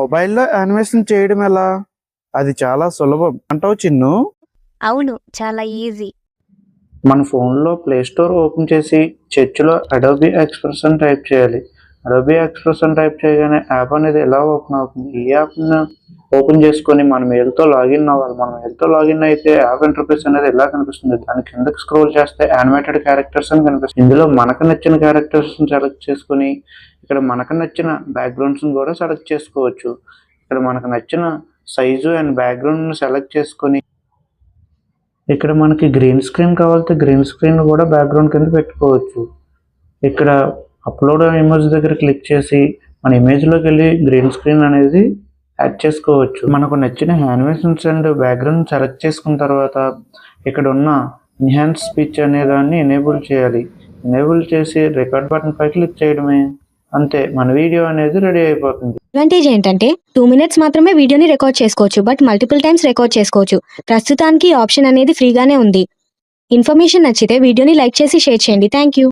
మొబైల్లో యానిమేషన్ చేయడం ఎలా? అది చాలా సులభం అంటావు చిన్ను. అవును, చాలా ఈజీ. మన ఫోన్లో ప్లే స్టోర్ ఓపెన్ చేసి సెర్చ్లో అడోబీ ఎక్స్ప్రెస్ అని టైప్ చేయాలి. అడోబీ ఎక్స్ప్రెస్ అని టైప్ చేయగానే యాప్ అనేది ఎలా ఓపెన్ అవుతుంది. ఈ యాప్ను ఓపెన్ చేసుకొని మన మెయిల్తో లాగిన్ అవ్వాలి. మన మెయిల్తో లాగిన్ అయితే యాప్ ఇంటర్ఫేస్ అనేది ఎలా కనిపిస్తుంది. దాని కిందకి స్క్రోల్ చేస్తే యానిమేటెడ్ క్యారెక్టర్స్ అని కనిపిస్తుంది. ఇందులో మనకు నచ్చిన క్యారెక్టర్స్ని సెలెక్ట్ చేసుకొని ఇక్కడ మనకు నచ్చిన బ్యాక్గ్రౌండ్స్ని కూడా సెలెక్ట్ చేసుకోవచ్చు. ఇక్కడ మనకు నచ్చిన సైజు అండ్ బ్యాక్గ్రౌండ్ని సెలెక్ట్ చేసుకొని ఇక్కడ మనకి గ్రీన్ స్క్రీన్ కావాలంటే గ్రీన్ స్క్రీన్ కూడా బ్యాక్గ్రౌండ్ కింద పెట్టుకోవచ్చు. ఇక్కడ అప్లోడ్ ఇమేజ్ దగ్గర క్లిక్ చేసి మన ఇమేజ్లోకి వెళ్ళి గ్రీన్ స్క్రీన్ అనేది యాడ్ చేసుకోవచ్చు. మనకు నచ్చిన యానిమేషన్స్ అండ్ బ్యాక్గ్రౌండ్ సెలెక్ట్ చేసుకున్న తర్వాత ఇక్కడ ఉన్న ఎన్హాన్స్ స్పీచ్ అనే దాన్ని ఎనేబుల్ చేయాలి. ఎనేబుల్ చేసి రికార్డ్ బటన్ పై క్లిక్ చేయడమే. అంతే, మన వీడియో అనేది రెడీ అయిపోతుంది. అడ్వాంటేజ్ ఏంటంటే 2 minutes మాత్రమే వీడియోని రికార్డ్ చేసుకోవచ్చు, బట్ మల్టిపుల్ టైమ్స్ రికార్డ్ చేసుకోవచ్చు. ప్రస్తుతానికి ఈ ఆప్షన్ అనేది ఫ్రీగానే ఉంది. ఇన్ఫర్మేషన్ నచ్చితే వీడియోని లైక్ చేసి షేర్ చేయండి. Thank you.